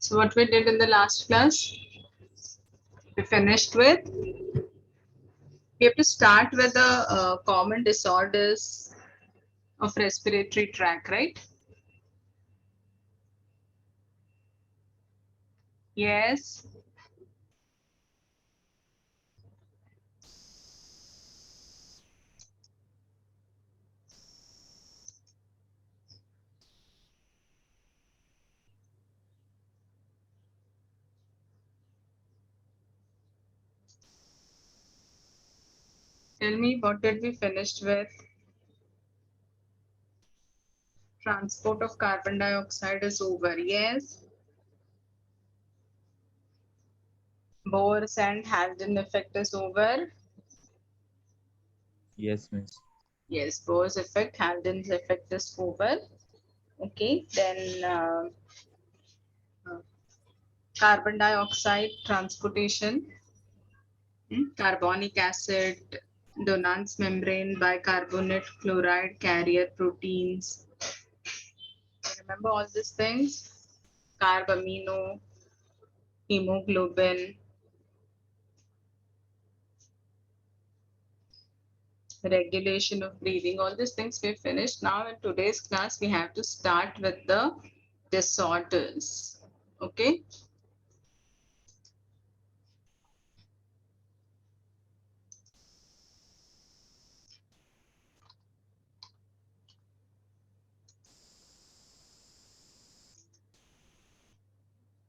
So what we did in the last class, we finished with, we have to start with the common disorders of respiratory tract, right? Yes. Tell me, what did we finish with? Transport of carbon dioxide is over. Yes. Bohr's and Haldane effect is over. Yes, miss. Yes, Bohr's effect, Haldane's effect is over. Okay, then uh, carbon dioxide transportation, carbonic acid, Donan's membrane, bicarbonate, chloride, carrier proteins. Remember all these things? Carb amino, hemoglobin, regulation of breathing, all these things we finished. Now in today's class, we have to start with the disorders. Okay.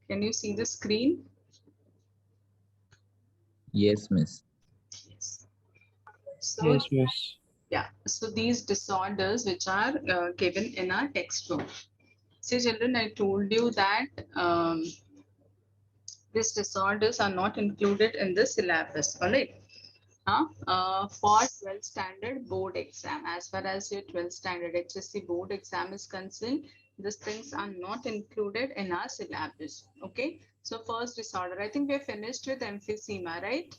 Can you see the screen? Yes, miss. Yes. So, Yes, miss. yeah, so these disorders which are given in our textbook. See, children, I told you that these disorders are not included in the syllabus, all right? For 12th standard board exam, as far as your 12th standard HSC board exam is concerned, these things are not included in our syllabus. Okay, so first disorder, I think we are finished with emphysema, right?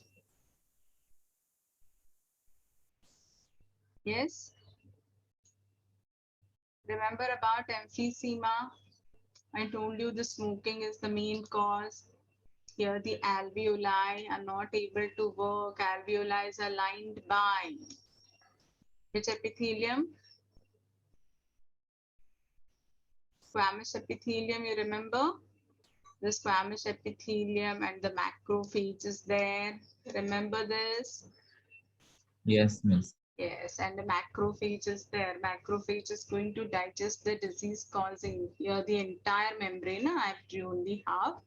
Yes. Remember about emphysema? I told you the smoking is the main cause. Here the alveoli are not able to work. Alveoli are lined by which epithelium? Squamous epithelium, you remember? The squamous epithelium and the macrophage is there. Remember this? Yes, miss. Yes, and the macrophage is there. Macrophage is going to digest the disease causing here the entire membrane. I've drawn the half,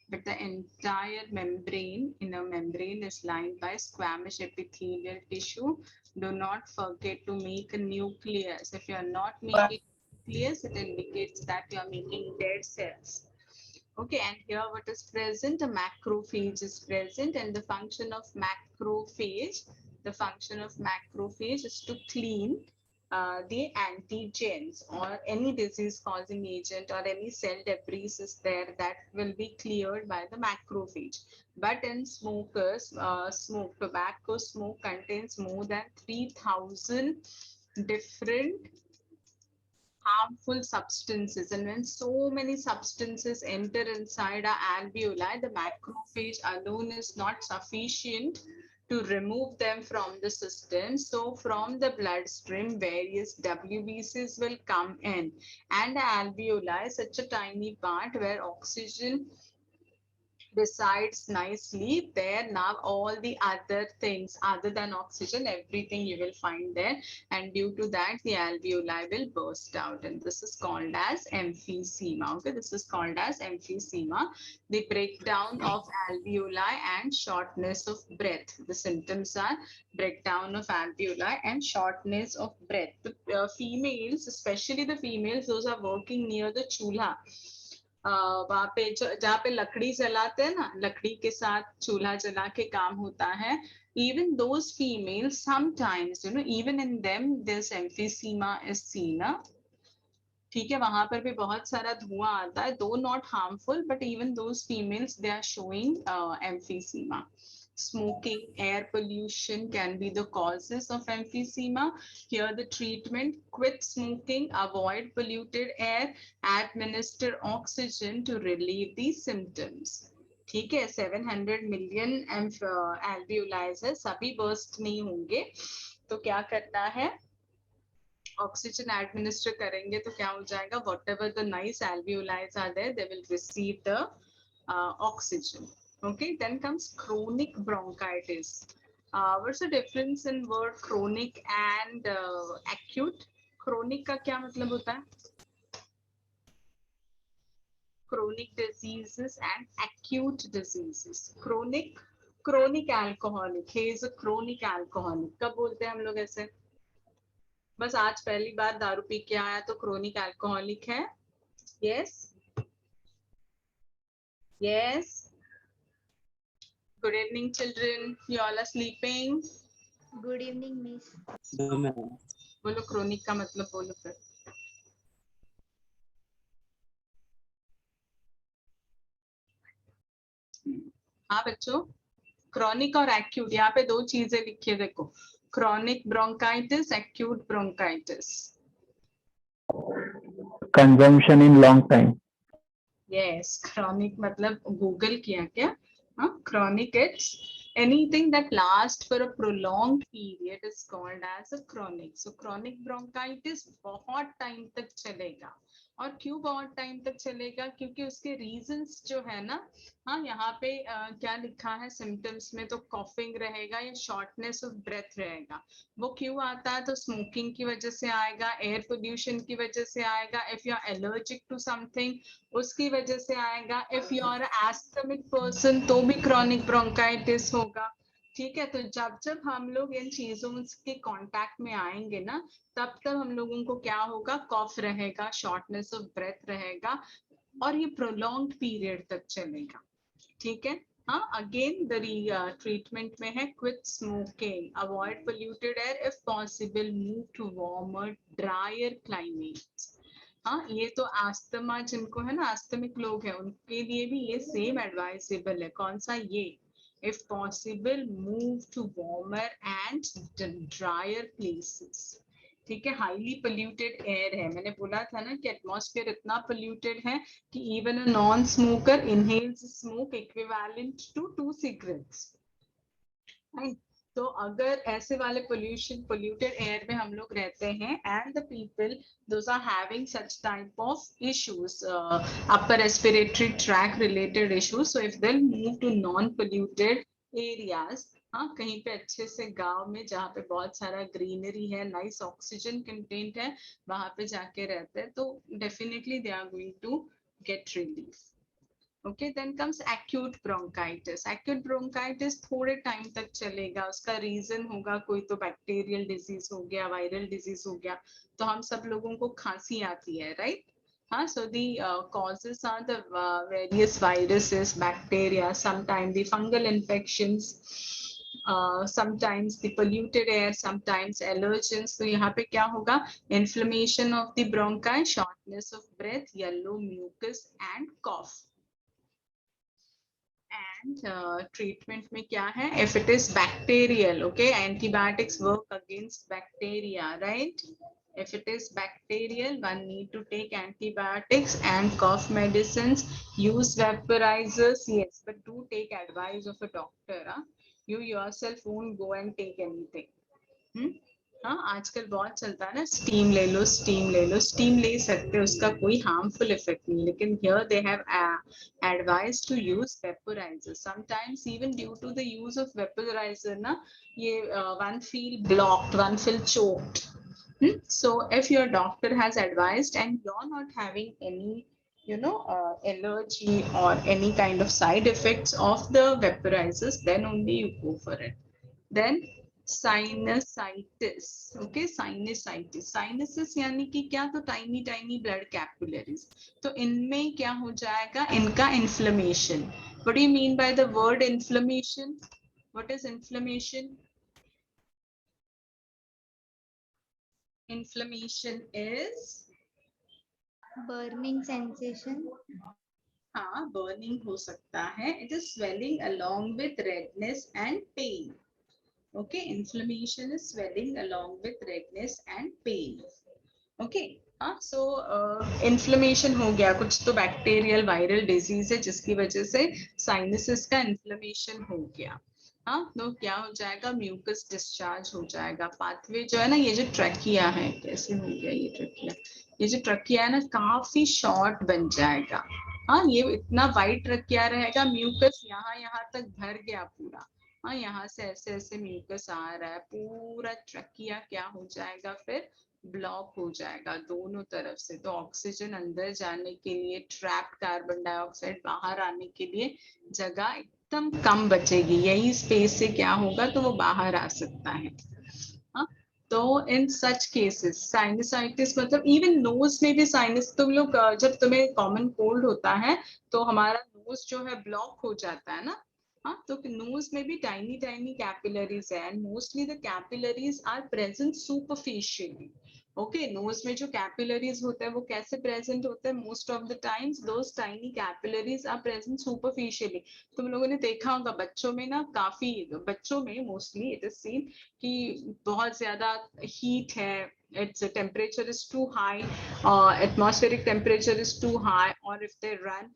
but the entire membrane, inner membrane is lined by squamous epithelial tissue. Do not forget to make a nucleus. If you are not making nucleus, it indicates that you are making dead cells. Okay, and here what is present? A macrophage is present, and the function of macrophage is to clean the antigens or any disease causing agent or any cell debris is there that will be cleared by the macrophage. But in smokers, tobacco smoke contains more than 3,000 different harmful substances, and when so many substances enter inside our alveoli, the macrophage alone is not sufficient to remove them from the system. So from the bloodstream, various WBCs will come in, and the alveoli is such a tiny part where oxygen resides nicely there. Now all the other things other than oxygen, everything you will find there, and due to that the alveoli will burst out, and this is called as emphysema. Okay, this is called as emphysema, the breakdown of alveoli and shortness of breath. The symptoms are breakdown of alveoli and shortness of breath. The females, especially the females, those are working near the chulha, वहां पे जहाँ पे लकड़ी जलाते हैं ना, लकड़ी के साथ चूल्हा जला के काम होता है. Even those females, sometimes, even in them, this emphysema is seen. ठीक है, वहां पर भी बहुत सारा धुआं आता है, though not harmful, but even those females, they are showing emphysema. smoking, air pollution can be the causes of emphysema. Here the treatment: quit smoking, avoid polluted air, administer oxygen to relieve the symptoms. ठीक है, 700 million alveoli है, सभी burst नहीं होंगे, तो क्या करना है, ऑक्सीजन एडमिनिस्टर करेंगे तो क्या हो जाएगा, whatever the nice alveoli are there, they will receive the oxygen. Okay, then comes chronic bronchitis. What's the difference in word chronic and acute? Chronic का क्या मतलब होता है? Chronic diseases and acute diseases. Chronic alcoholic. He is a chronic alcoholic. कब बोलते हैं हम लोग ऐसे? बस आज पहली बार दारू पी के आया तो क्रोनिक अल्कोहलिक है. Yes. Yes. Good evening, children. You all are sleeping. Good evening, Miss. बोलो क्रोनिक का मतलब बोलो फिर. हाँ बच्चों, क्रॉनिक और एक्यूट, यहाँ पे दो चीजें लिखी है देखो, chronic bronchitis, acute bronchitis. Consumption in long time. Yes, chronic मतलब गूगल किया क्या? हाँ, chronic it's anything that lasts for a prolonged period is called as a chronic. So chronic bronchitis बहुत टाइम तक चलेगा. और क्यों बहुत टाइम तक चलेगा? क्योंकि उसके रीजंस जो है ना, हाँ यहाँ पे क्या लिखा है सिम्टम्स में, तो कॉफिंग रहेगा या शॉर्टनेस ऑफ ब्रेथ रहेगा. वो क्यों आता है? तो स्मोकिंग की वजह से आएगा, एयर पोल्यूशन की वजह से आएगा, if you are allergic to something उसकी वजह से आएगा, if you are asthmatic person तो भी क्रॉनिक ब्रोंकाइटिस होगा. ठीक है, तो जब जब हम लोग इन चीजों के कांटेक्ट में आएंगे ना, तब तब हम लोगों को क्या होगा, कॉफ रहेगा, शॉर्टनेस ऑफ ब्रेथ रहेगा, और ये प्रोलॉन्ग्ड पीरियड तक चलेगा. ठीक है. हाँ, अगेन द ट्रीटमेंट में है quit smoking, avoid polluted air, if possible move to warmer drier climate. हाँ, ये तो आस्थमा जिनको है ना, आस्थमिक लोग हैं, उनके लिए भी ये सेम एडवाइजेबल है. कौन सा? ये, if possible move to warmer and drier places. ठीक है. हाईली पोल्यूटेड एयर है, मैंने बोला था ना कि एटमॉस्फेयर इतना पोल्यूटेड है कि even a non smoker inhales smoke equivalent to 2 cigarettes. तो अगर ऐसे वाले polluted air में हम लोग रहते हैं, and the people those are having such type of issues, upper respiratory tract related issues, so if they'll move to non polluted areas, हाँ कहीं पे अच्छे से गांव में जहाँ पे बहुत सारा ग्रीनरी है, नाइस ऑक्सीजन कंटेंट है, वहां पे जाके रहते हैं, तो definitely they are going to get relief. Okay, then comes acute bronchitis. Acute bronchitis थोड़े टाइम तक चलेगा, उसका रीजन होगा कोई तो बैक्टीरियल डिजीज हो गया, वायरल डिजीज हो गया. तो हम सब लोगों को खांसी आती है, राइट? हाँ, so the causes are the various viruses, bacteria, sometimes the fungal infections, sometimes the polluted air, sometimes allergens. तो यहाँ पे क्या होगा, inflammation of the bronchi, shortness of breath, yellow mucus and cough. And treatment में क्या है, if it is bacterial, okay, antibiotics work against bacteria, right? If it is bacterial, one need to take antibiotics and cough medicines, use vaporizers, yes, but do take advice of a doctor. You yourself won't go and take anything. हाँ, आजकल बहुत चलता है ना, steam ले लो, steam ले लो. Steam ले सकते हो, उसका कोई हार्मफुल इफेक्ट नहीं, लेकिन here they have advise to use vaporiser. Sometimes even due to the use of vaporiser ना, ये one feel blocked, one feel choked. So if your doctor has advised and you're not having any allergy or any kind of side effects of the vaporizers, then only you go for it. Then sinusitis. Okay, sinusitis, sinuses यानी कि क्या, तो tiny tiny blood capillaries. तो इनमें क्या हो जाएगा, इनका inflammation. What do you mean by the word inflammation? What is inflammation? Inflammation is Burning sensation. हाँ, बर्निंग हो सकता है. It is swelling along with redness and pain. Okay, inflammation is swelling along with redness and pain. Okay, हाँ, so inflammation हो गया, कुछ तो bacterial viral disease है जिसकी वजह से साइनसिस का इन्फ्लेमेशन हो गया. हाँ, तो क्या हो जाएगा, म्यूकस डिस्चार्ज हो जाएगा. पाथवे जो है ना, ये जो ट्रकिया है, कैसे हो गया ये ट्रकिया, ये जो ट्रकिया है ना, काफी शॉर्ट बन जाएगा. हाँ, ये इतना वाइड ट्रकिया रहेगा, म्यूकस यहाँ यहाँ तक भर गया पूरा. हाँ, यहाँ से ऐसे ऐसे म्यूकस आ रहा है, पूरा ट्रकिया क्या हो जाएगा, फिर ब्लॉक हो जाएगा दोनों तरफ से. तो ऑक्सीजन अंदर जाने के लिए, ट्रैप्ड कार्बन डाइऑक्साइड बाहर आने के लिए जगह एकदम कम बचेगी. यही स्पेस से क्या होगा, तो वो बाहर आ सकता है. हाँ, तो इन सच केसेस साइनसाइटिस, मतलब इवन नोज में भी साइनस, तुम लोग जब तुम्हें कॉमन कोल्ड होता है तो हमारा नोज जो है ब्लॉक हो जाता है ना. हाँ, तो नोज में भी टाइनी टाइनी कैपिलरीज है, and mostly the capillaries are present superficially. Okay, nose में जो कैपिलरीज होते हैं वो कैसे प्रेजेंट होते हैं, most of the times those tiny capillaries are present superficially. तुम लोगों ने देखा होगा बच्चों में ना, काफी बच्चों में मोस्टली इट इज सीन कि बहुत ज्यादा हीट है, its temperature is too high, atmospheric temperature is too high, or if they run,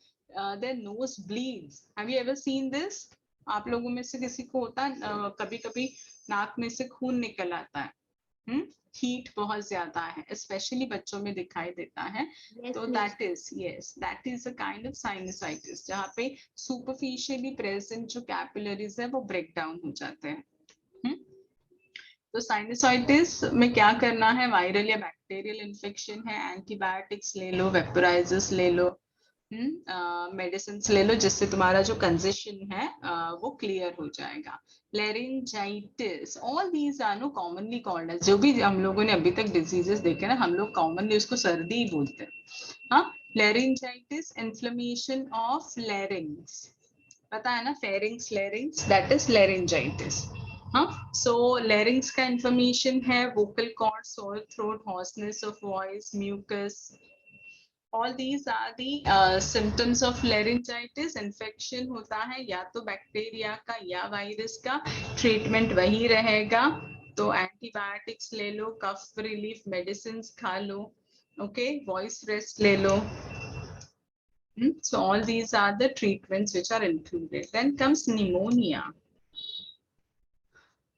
their nose bleeds. Have you ever seen this? आप लोगों में से किसी को होता है कभी कभी नाक में से खून निकल आता है. हीट बहुत ज्यादा है, स्पेशली बच्चों में दिखाई देता है. Yes, तो miss. That is a kind of sinusitis, जहाँ पे सुपरफिशियली प्रेजेंट जो कैपिलरीज है वो ब्रेक डाउन हो जाते हैं. हम्म? तो साइनसाइटिस में क्या करना है, वायरल या बैक्टीरियल इन्फेक्शन है, एंटीबायोटिक्स ले लो, वेपोराइजर्स ले लो, मेडिसिन ले लो, जिससे तुम्हारा जो कंजेशन है वो क्लियर हो जाएगा. Laryngitis, all these are no commonly called as, जो भी हम लोगों ने अभी तक डिजीजेस देखे ना, हम लोग कॉमनली उसको सर्दी ही बोलते हैं. हाँ, लेरिंजाइटिस, इन्फ्लेमेशन ऑफ लेरिंग्स, पता है ना, pharynx larynx, that is laryngitis. हाँ, सो लेरिंग्स का इंफॉर्मेशन है vocal cord, sore throat, hoarseness of voice, mucus. All these are the symptoms of laryngitis. Infection होता है या तो बैक्टीरिया का या वायरस का, ट्रीटमेंट वही रहेगा. तो एंटीबायोटिक्स ले लो, कफ रिलीफ मेडिसिन खा लो, ओके, वॉइस रेस्ट ले लो. So all these are the treatments which are included. Then comes pneumonia.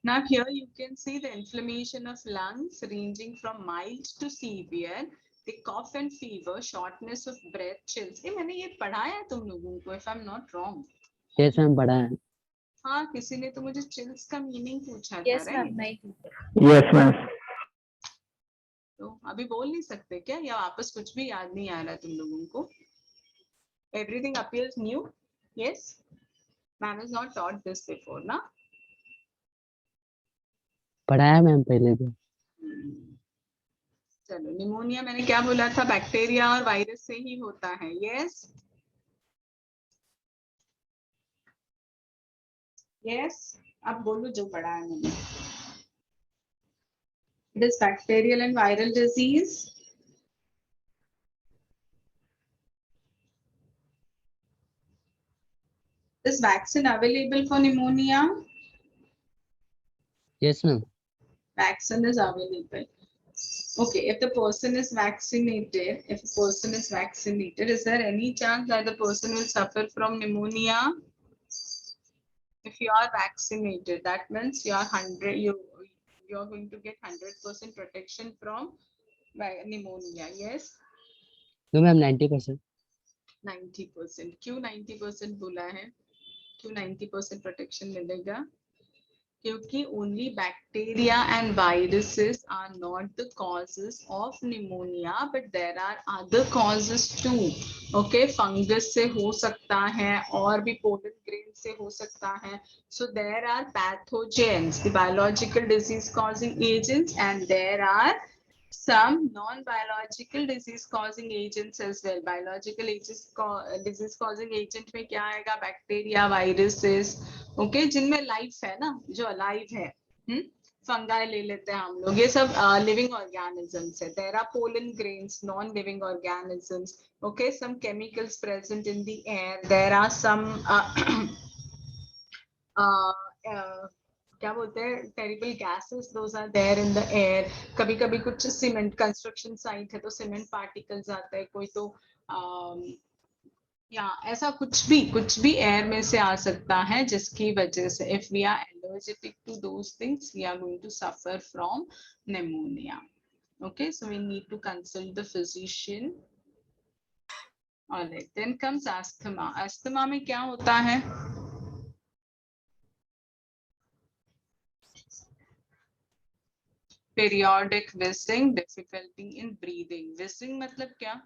Now here you can see the inflammation of lungs ranging from mild to severe, the cough and fever, shortness of breath, chills. ये मैंने ये पढ़ाया है तुम लोगों को, if I'm not wrong. Yes, ma'am, पढ़ा है. हाँ, किसी ने तो मुझे chills का मीनिंग पूछा था, Yes, ma'am. right? नहीं teacher. Yes, ma'am. तो अभी बोल नहीं सकते क्या, या वापस कुछ भी याद नहीं आ रहा तुम लोगों को? Everything appears new. Yes, ma'am has not taught this before, ना? पढ़ाया मैम पहले भी. चलो, निमोनिया मैंने क्या बोला था, बैक्टीरिया और वायरस से ही होता है. यस, यस, अब बोलो जो पढ़ा है मैंने. It is bacterial and viral disease. Is vaccine available for pneumonia? Yes, ma'am. Vaccine is available. Okay, if the person is vaccinated, is there any chance that the person will suffer from pneumonia? If you are vaccinated, that means you are you're going to get 100% protection from pneumonia. Yes, No, ma'am, 90%. 90%. क्यों 90% बोला है, क्यों 90% protection मिलेगा? क्योंकि only bacteria and viruses are not the causes of pneumonia, but there are other causes too. Okay, fungus से हो सकता है, और भी pollen grain से हो सकता है. So there are pathogens, the biological disease causing agents, and there are some non-biological disease causing agents as well. Biological disease causing agent में क्या आएगा, बैक्टीरिया, वायरसेस, ओके, जिनमें लाइफ है ना, जो अलाइव है. फंगाई ले लेते हैं हम लोग, ये सब लिविंग ऑर्गेनिजम्स है. There are pollen grains, non living organisms. Okay, some chemicals present in the air. There are some क्या बोलते हैं, terrible gases, those are there in the air. कभी कभी कुछ सीमेंट कंस्ट्रक्शन साइट है तो सीमेंट पार्टिकल्स आते हैं, कोई तो या ऐसा कुछ भी एयर में से आ सकता है, जिसकी वजह से if we are allergic to those things we are going to suffer from pneumonia. Okay, so we need to consult the physician. Alright, then comes asthma. Asthma में क्या होता है? Periodic wheezing, difficulty in breathing. Wheezing मतलब क्या?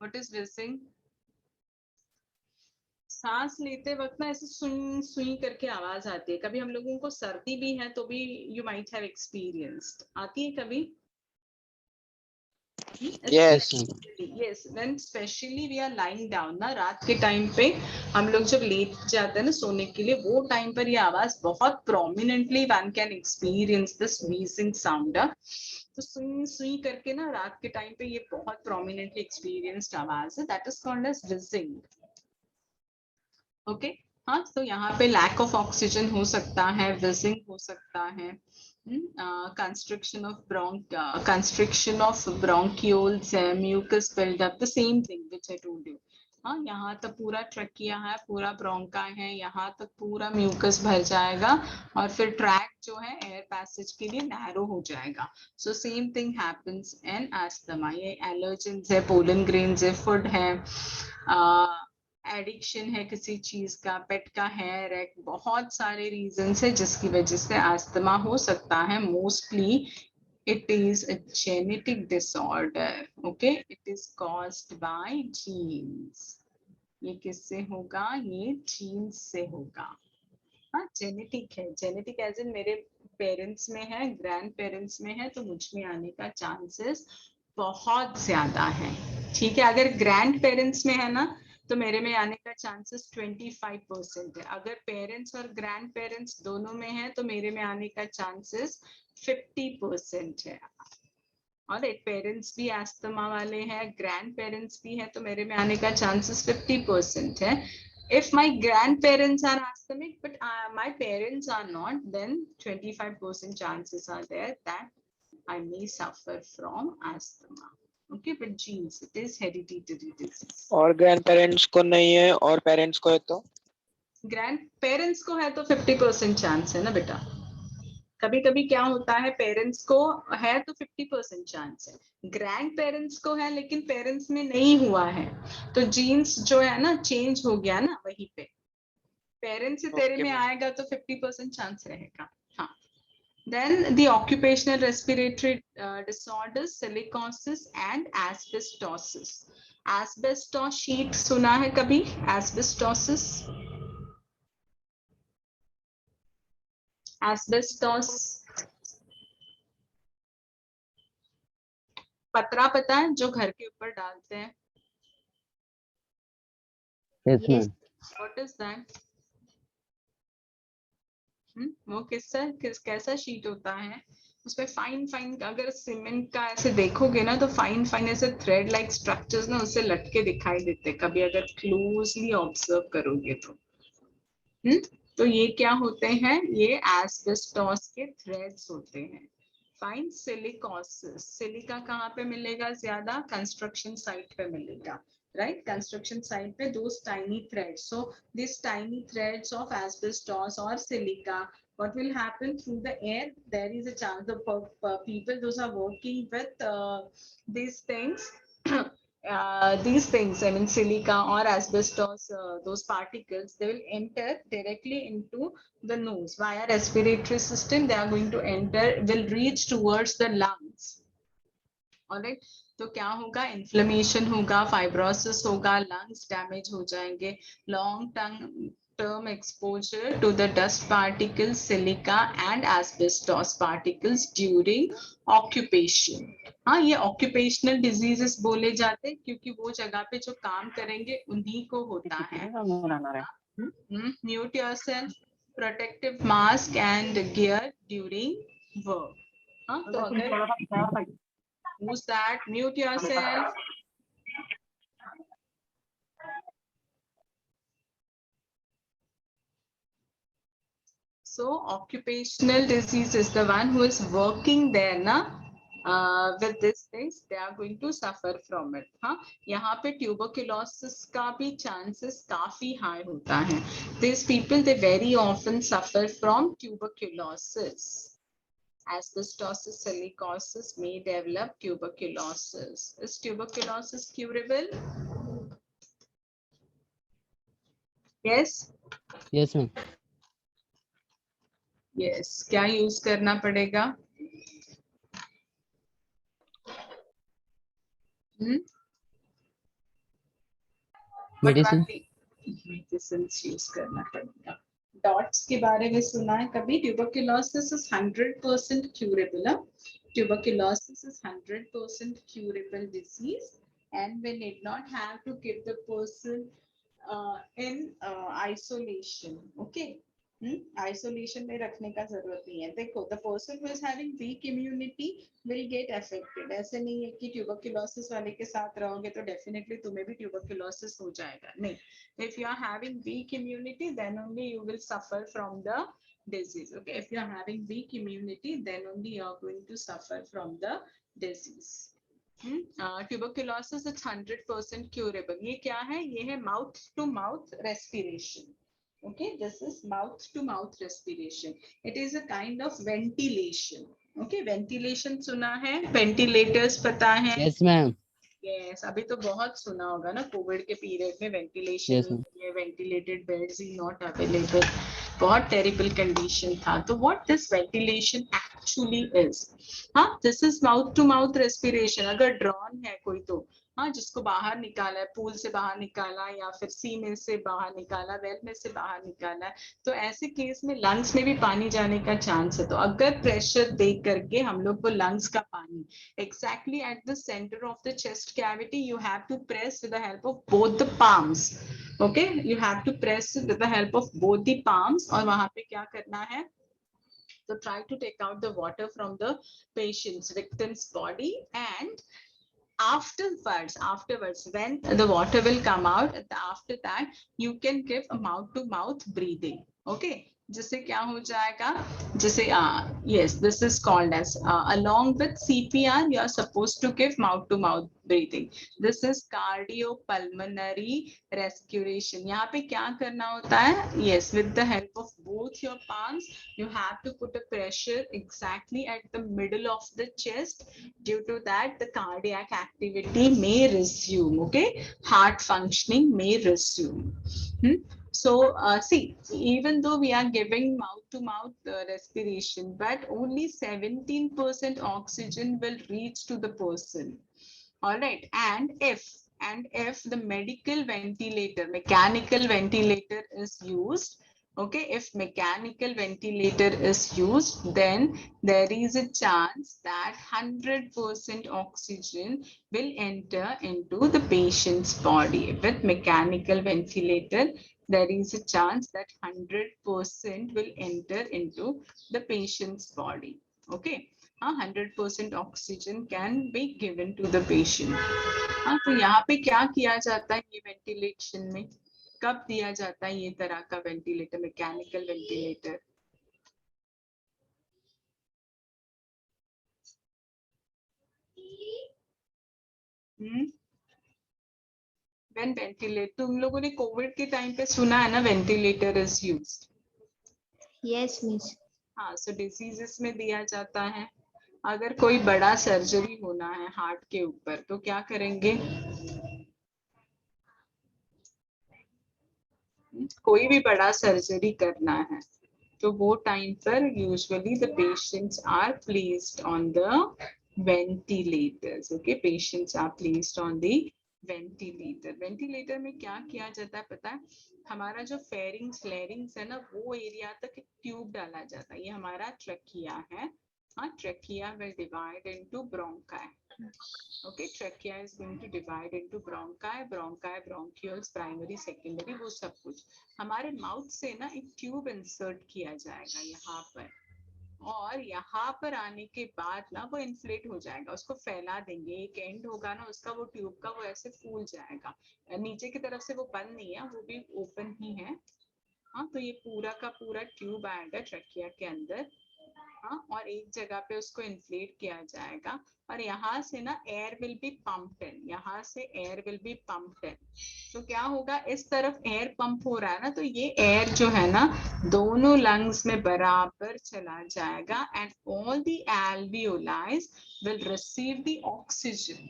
What is wheezing? सांस लेते वक्त ना ऐसे सुई सुई करके आवाज आती है. कभी हम लोगों को सर्दी भी है तो भी यू माइट हैव एक्सपीरियंस्ड, आती है कभी? Yes. Yes, when especially we are lying down ना, रात के टाइम पे हम लोग जब लेट जाते हैं ना सोने के लिए, वो टाइम पर ये आवाज बहुत prominently one can experience this wheezing sound. तो सुई सुई करके ना रात के टाइम पे ये बहुत प्रोमिनेंटली एक्सपीरियंस्ड आवाज है. That is called as wheezing. Okay, हाँ, तो यहाँ पे लैक ऑफ ऑक्सीजन हो सकता है, व्हीजिंग हो सकता है, constriction of bronchioles, mucus buildup, the same thing which I told you. हाँ, यहाँ तक पूरा ट्रकिया है, पूरा ब्रोंका है, यहाँ तक पूरा म्यूकस भर जाएगा और फिर ट्रैक जो है एयर पैसेज के लिए नैरो हो जाएगा. So same thing happens in asthma. ये एलर्जेंस है, पोलन ग्रेन्स है, फूड है, एडिक्शन है किसी चीज का, पेट का हेयर है, बहुत सारे रीजंस है जिसकी वजह से अस्थमा हो सकता है. Mostly it is a genetic disorder. Okay, it is caused by genes. ये किससे होगा? ये जीन्स से होगा. हाँ, जेनेटिक है. जेनेटिक एज इन मेरे पेरेंट्स में है, ग्रैंड पेरेंट्स में है, तो मुझ में आने का चांसेस बहुत ज्यादा है. ठीक है, अगर ग्रैंड पेरेंट्स में है ना तो मेरे में आने का चांसेस 25% है. अगर पेरेंट्स और ग्रैंड पेरेंट्स दोनों में है तो मेरे में आने का चांसेस 50% है. और एक पेरेंट्स भी अस्थमा वाले हैं, ग्रैंड पेरेंट्स भी है, तो मेरे में आने का चांसेस 50% है. If my grandparents are asthmatic but my parents are not, then 25% chances are there that I may suffer from asthma. Okay, but genes, it is hereditary disease. और grandparents को नहीं है और parents को है तो? Grandparents को है तो 50% चांस है ना बेटा. कभी कभी क्या होता है, पेरेंट्स को है तो 50% चांस है, ग्रैंड पेरेंट्स को है लेकिन पेरेंट्स में नहीं हुआ है, तो जीन्स जो है ना चेंज हो गया ना वहीं पे. पेरेंट्स से तेरे में आएगा तो 50% चांस रहेगा. हाँ. Then the occupational respiratory disorders, silicosis and asbestosis. Asbestos sheet सुना है कभी? Asbestosis. Asbestos. पतरा पता है जो घर के ऊपर डालते हैं? Yes, ma'am. What is that? वो कैसा शीट होता है? उसपे फाइन फाइन, अगर सीमेंट का ऐसे देखोगे ना तो फाइन फाइन ऐसे थ्रेड लाइक स्ट्रक्चर्स ना उससे लटके दिखाई देते, कभी अगर क्लोजली ऑब्जर्व करोगे तो. तो ये क्या होते हैं? ये एस्बेस्टॉस के थ्रेड्स होते हैं. फाइन. सिलिकोसिस. सिलिका कहाँ पे मिलेगा ज्यादा? कंस्ट्रक्शन साइट पे मिलेगा, right? Construction site पे those tiny threads. So these tiny threads of asbestos or silica, what will happen through the air? There is a chance the people those are working with these things. These things, I mean silica or asbestos, those particles, they will enter directly into the nose via respiratory system. They are going to enter, will reach towards the lungs. Alright, तो क्या होगा? Inflammation होगा, fibrosis होगा, lungs damage हो जाएंगे. Long term exposure to the dust particles, silica and asbestos particles during occupation. हाँ, ये occupational diseases बोले जाते हैं क्योंकि वो जगह पे जो काम करेंगे उन्हीं को होता है. Mute yourself. protective mask and gear during work. हाँ, तो अगर who's that? Mute yourself. So occupational disease is the one who is working there na with these things, they are going to suffer from it. हाँ, यहाँ पे tuberculosis का भी chances काफी high होता है. These people they very often suffer from tuberculosis. Asbestosis, silicosis may develop tuberculosis. Is tuberculosis curable? Yes. Yes, ma'am. Yes. क्या use करना पड़ेगा? Medicine. मेडिसिन्स यूज करना पड़ेगा. डॉट्स के बारे में सुना है कभी? Tuberculosis is 100% curable. Tuberculosis is 100% curable disease, and we need not have to keep the person in isolation. Okay. Isolation में रखने का जरूरत नहीं है. देखो, the person who is having weak immunity will get affected. ऐसे नहीं है कि ट्यूबरक्यूलोसिस वाले के साथ रहोगे तो डेफिनेटली तुम्हें भी ट्यूबरक्यूलोसिस हो जाएगा. नहीं, if you are having weak immunity then only you will suffer from the disease. Okay, if you are having weak immunity then only you are going to suffer from the disease. Tuberculosis is 100% curable. ये क्या है? ये है mouth to mouth respiration. Okay, this is mouth to mouth respiration. It is a kind of ventilation. Okay, ventilation सुना है? Ventilators पता है? Yes, ma'am. Yes, अभी तो बहुत सुना होगा ना, कोविड के पीरियड में वेंटिलेशन Yes, ma'am. में वेंटिलेटेड बेड्स ही नॉट अवेलेबल. बहुत टेरिबल कंडीशन था. तो what this ventilation actually is? हाँ, this is mouth to mouth respiration. अगर ड्रॉन है कोई तो हाँ, जिसको बाहर निकाला है, पूल से बाहर निकाला या फिर सी में से बाहर निकाला, वेल में से बाहर निकाला है, तो ऐसे केस में लंग्स में भी पानी जाने का चांस है. तो अगर प्रेशर दे करके हम लोग को लंग्स का पानी exactly at the center of the chest cavity, you have to press with the help of both the palms. Okay, you have to press with the help of both the palms. और वहां पे क्या करना है? So try to take out the water from the patient's victim's body, and afterwards when the water will come out, after that you can give a mouth to mouth breathing. Okay, जिससे क्या हो जाएगा? जिसे yes, this is called as along with CPR you are supposed to give mouth to mouth breathing. This is cardiopulmonary respiration. यहाँ पे क्या करना होता है? Yes, with the help of both your palms you have to put a pressure exactly at the middle of the chest. Due to that the cardiac activity may resume. Okay, heart functioning may resume. So see, even though we are giving mouth to mouth respiration, but only 17% oxygen will reach to the person. All right, and if the medical ventilator, mechanical ventilator is used, okay, if mechanical ventilator is used, then there is a chance that 100% oxygen will enter into the patient's body. With mechanical ventilator, there is a chance that 100% will enter into the patient's body. Okay, 100% oxygen can be given to the patient. हाँ, तो यहाँ पे क्या किया जाता है? ये ventilation में कब दिया जाता है ये तरह का ventilator, mechanical ventilator? When ventilator, तुम लोगों ने कोविड के टाइम पे सुना है ना, ventilator is used. Yes, Miss. हाँ, सो डिसीजेस में दिया जाता है. अगर कोई बड़ा सर्जरी होना है हार्ट के ऊपर तो क्या करेंगे? कोई भी बड़ा सर्जरी करना है तो वो टाइम पर usually the patients are placed on the ventilators. Okay, patients are placed on the ventilator. Ventilator में क्या किया जाता है पता है? हमारा जो फेरिंग्स लैरिंग्स है ना, वो एरिया तक एक ट्यूब डाला जाता है. ये हमारा ट्रकिया है. Trachea will divide into bronchi. Okay, trachea is going to divide into bronchi, bronchioles, primary, secondary, वो सब कुछ हमारे माउथ से ना एक ट्यूब इंसर्ट किया जाएगा यहाँ पर, और यहाँ पर आने के बाद ना वो इन्फ्लेट हो जाएगा, उसको फैला देंगे, एक एंड होगा ना उसका, वो ट्यूब का, वो ऐसे फूल जाएगा, नीचे की तरफ से वो बंद नहीं है, वो भी ओपन ही है। हाँ, तो ये पूरा का पूरा ट्यूब आएगा ट्रकिया के अंदर। हाँ, और एक जगह पे उसको इन्फ्लेट किया जाएगा, और यहाँ से ना एयर विल बी पंप्ड इन, यहाँ से एयर विल बी पंप्ड इन। तो क्या होगा, इस तरफ एयर पंप हो रहा है ना, तो ये एयर जो है ना दोनों लंग्स में बराबर चला जाएगा, and all the alveoli will receive the oxygen.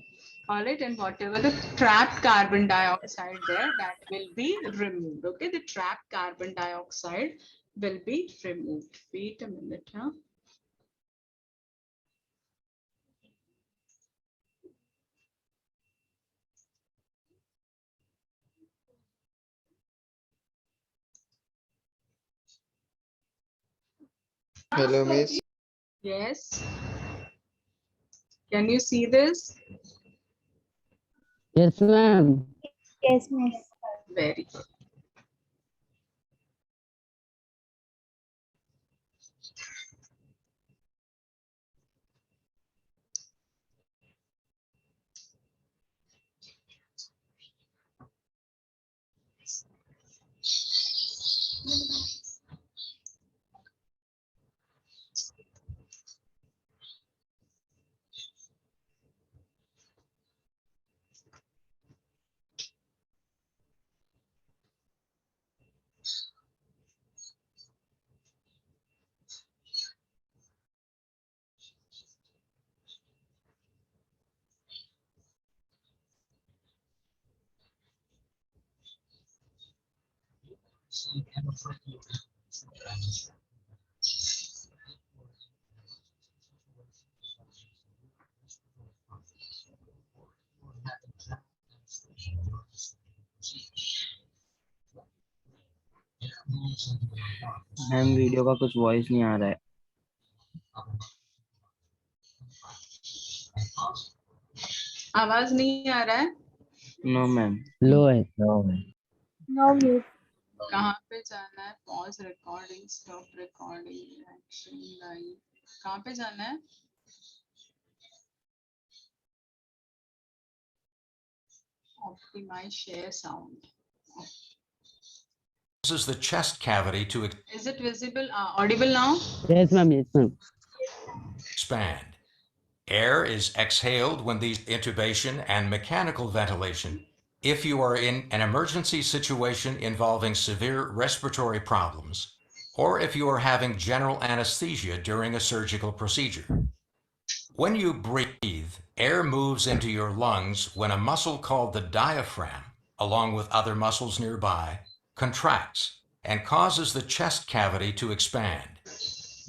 All right, and whatever the trapped carbon dioxide there, that will be removed. Okay, the trapped carbon dioxide will be removed. Wait a minute, huh? Hello, miss. Yes. Can you see this? Yes, ma'am. Yes, miss. Very good. Ma'am video का कुछ voice नहीं आ रहा है। आवाज नहीं आ रहा है? No ma'am. लो है। No. No, miss. कहाँ पे जाना है? Pause recording, stop recording, action live, कहाँ पे जाना है? Optimize share sound. This is the chest cavity to Is it visible, audible now? Yes, ma'am. Yes, ma'am. expand. Air is exhaled when these intubation and mechanical ventilation. If you are in an emergency situation involving severe respiratory problems, or if you are having general anesthesia during a surgical procedure. When you breathe, air moves into your lungs when a muscle called the diaphragm, along with other muscles nearby, contracts and causes the chest cavity to expand.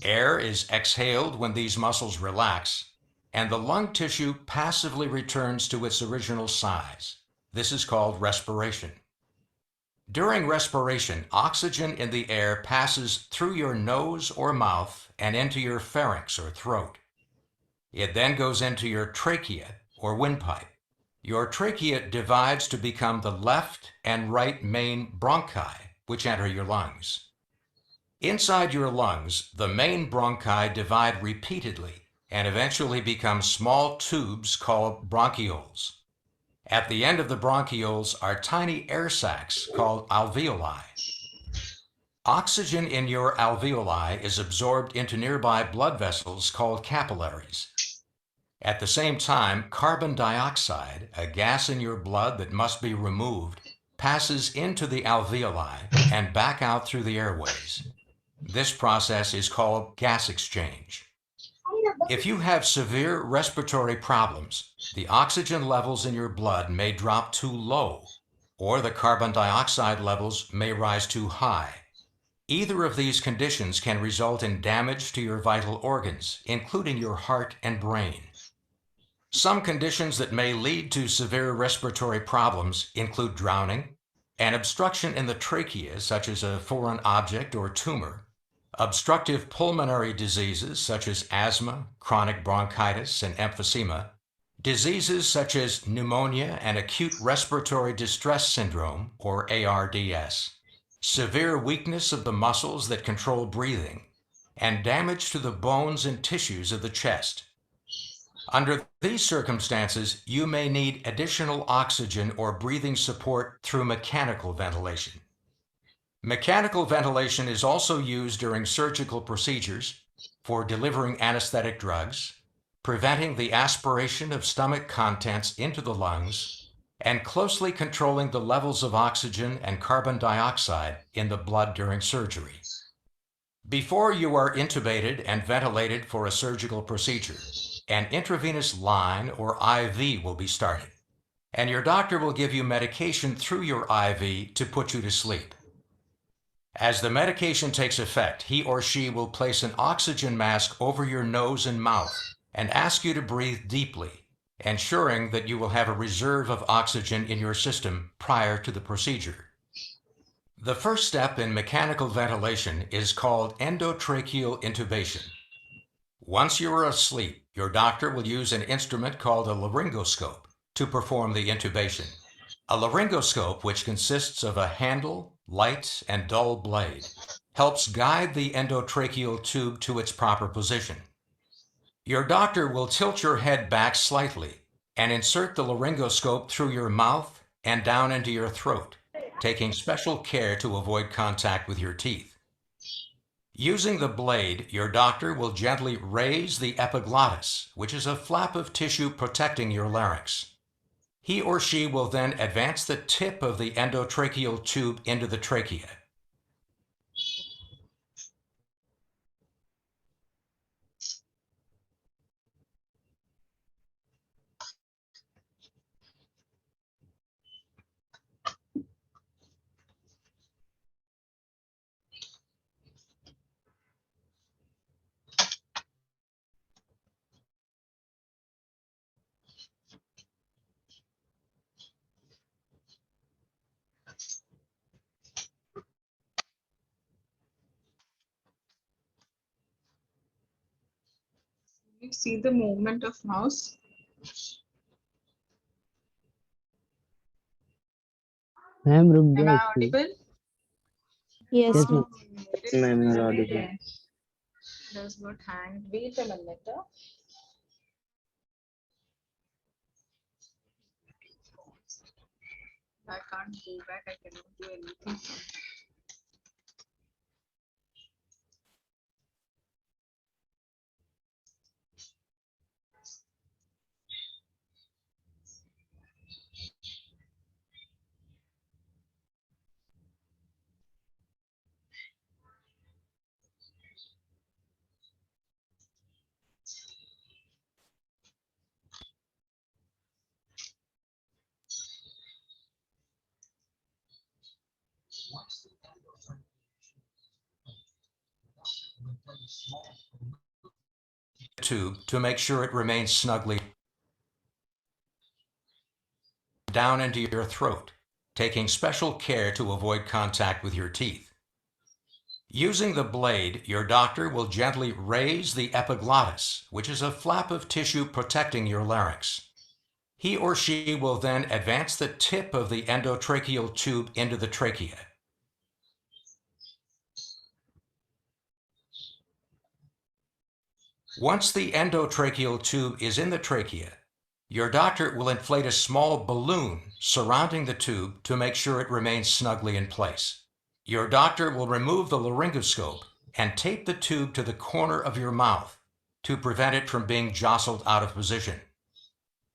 Air is exhaled when these muscles relax, and the lung tissue passively returns to its original size. This is called respiration. During respiration, oxygen in the air passes through your nose or mouth and into your pharynx or throat. It then goes into your trachea or windpipe. Your trachea divides to become the left and right main bronchi, which enter your lungs. Inside your lungs, the main bronchi divide repeatedly and eventually become small tubes called bronchioles. At the end of the bronchioles are tiny air sacs called alveoli. Oxygen in your alveoli is absorbed into nearby blood vessels called capillaries. At the same time, carbon dioxide, a gas in your blood that must be removed, passes into the alveoli and back out through the airways. This process is called gas exchange. If you have severe respiratory problems, the oxygen levels in your blood may drop too low, or the carbon dioxide levels may rise too high. Either of these conditions can result in damage to your vital organs, including your heart and brain. Some conditions that may lead to severe respiratory problems include drowning, an obstruction in the trachea, such as a foreign object or tumor, obstructive pulmonary diseases such as asthma, chronic bronchitis, and emphysema, Diseases such as pneumonia and acute respiratory distress syndrome, or ARDS, severe weakness of the muscles that control breathing, and damage to the bones and tissues of the chest. Under these circumstances, you may need additional oxygen or breathing support through mechanical ventilation. Mechanical ventilation is also used during surgical procedures, for delivering anesthetic drugs, preventing the aspiration of stomach contents into the lungs, and closely controlling the levels of oxygen and carbon dioxide in the blood during surgery. Before you are intubated and ventilated for a surgical procedure, an intravenous line or IV will be started, and your doctor will give you medication through your IV to put you to sleep. As the medication takes effect, he or she will place an oxygen mask over your nose and mouth and ask you to breathe deeply, ensuring that you will have a reserve of oxygen in your system prior to the procedure. The first step in mechanical ventilation is called endotracheal intubation. Once you are asleep, your doctor will use an instrument called a laryngoscope to perform the intubation. A laryngoscope, which consists of a handle, light, and dull blade, helps guide the endotracheal tube to its proper position. Your doctor will tilt your head back slightly and insert the laryngoscope through your mouth and down into your throat, taking special care to avoid contact with your teeth. Using the blade, your doctor will gently raise the epiglottis, which is a flap of tissue protecting your larynx. He or she will then advance the tip of the endotracheal tube into the trachea. You see the movement of mouse? Ma'am रुक Am जाओ I इसको। audible? Yes, Yes, ma'am. It is Ma'am, you are not audible. there. Does not hang. Wait a minute. I can't go back. I cannot do anything. Tube to make sure it remains snugly down into your throat, taking special care to avoid contact with your teeth. Using the blade, your doctor will gently raise the epiglottis, which is a flap of tissue protecting your larynx. He or she will then advance the tip of the endotracheal tube into the trachea. Once the endotracheal tube is in the trachea, your doctor will inflate a small balloon surrounding the tube to make sure it remains snugly in place. Your doctor will remove the laryngoscope and tape the tube to the corner of your mouth to prevent it from being jostled out of position.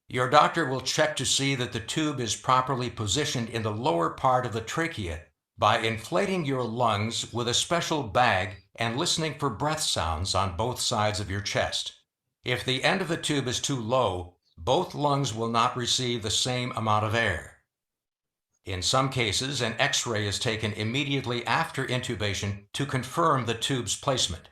Your doctor will check to see that the tube is properly positioned in the lower part of the trachea by inflating your lungs with a special bag and listening for breath sounds on both sides of your chest. If the end of the tube is too low, both lungs will not receive the same amount of air. In some cases, an X-ray is taken immediately after intubation to confirm the tube's placement.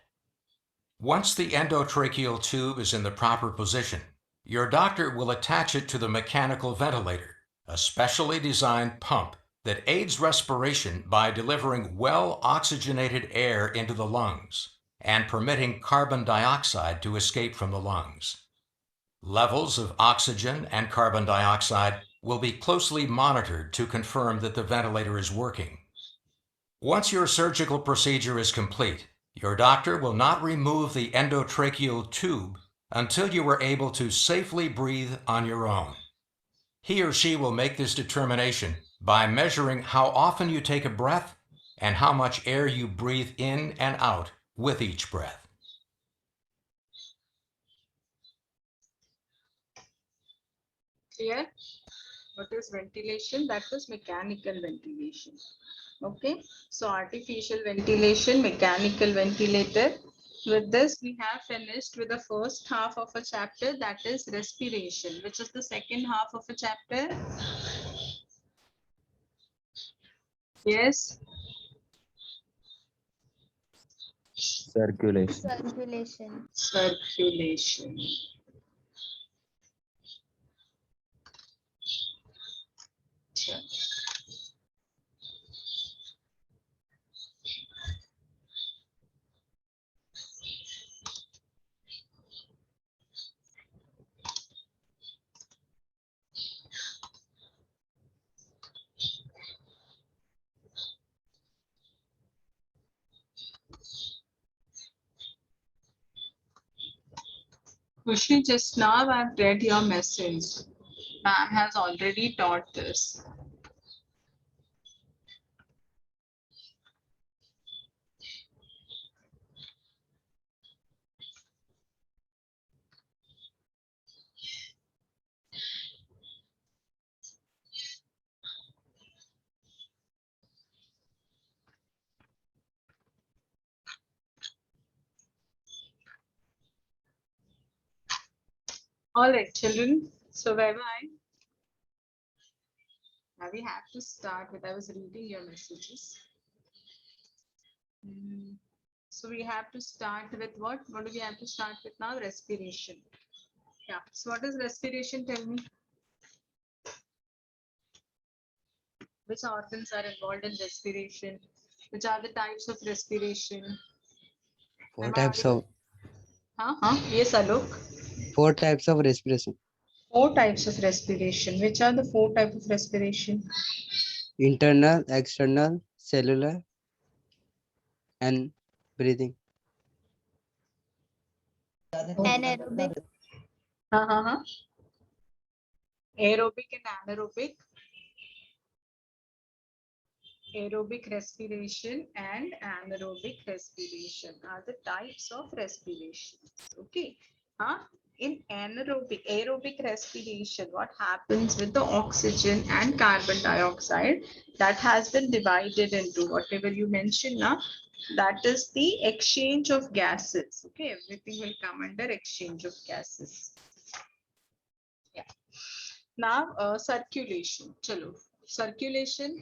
Once the endotracheal tube is in the proper position, your doctor will attach it to the mechanical ventilator, a specially designed pump that aids respiration by delivering well-oxygenated air into the lungs and permitting carbon dioxide to escape from the lungs. Levels of oxygen and carbon dioxide will be closely monitored to confirm that the ventilator is working. Once your surgical procedure is complete, your doctor will not remove the endotracheal tube until you are able to safely breathe on your own. He or she will make this determination by measuring how often you take a breath and how much air you breathe in and out with each breath. Clear? What is ventilation? That is mechanical ventilation. Okay, so artificial ventilation, mechanical ventilator. With this, we have finished with the first half of a chapter, that is respiration, which is the second half of a chapter. Yes, Circulation. Circulation. circulation. Sure. Kushi, just now I've read your message. Ma'am has already taught this. All right, children. So where were I? Now we have to start with, I was reading your messages. So we have to start with what? What do we have to start with now? Respiration. Yeah. So what is respiration? Tell me. Which organs are involved in respiration? Which are the types of respiration? Four types of Yes, Alok. respiration. 4 types of respiration. Which are the 4 types of respiration? Internal, external, cellular, and breathing. Anaerobic. Aerobic and anaerobic. Aerobic respiration and anaerobic respiration are the types of respiration. Okay. In aerobic respiration, what happens with the oxygen and carbon dioxide that has been divided into whatever you mentioned now, that is the exchange of gases. Okay, everything will come under exchange of gases. Yeah. Now, circulation. Chalo. Circulation.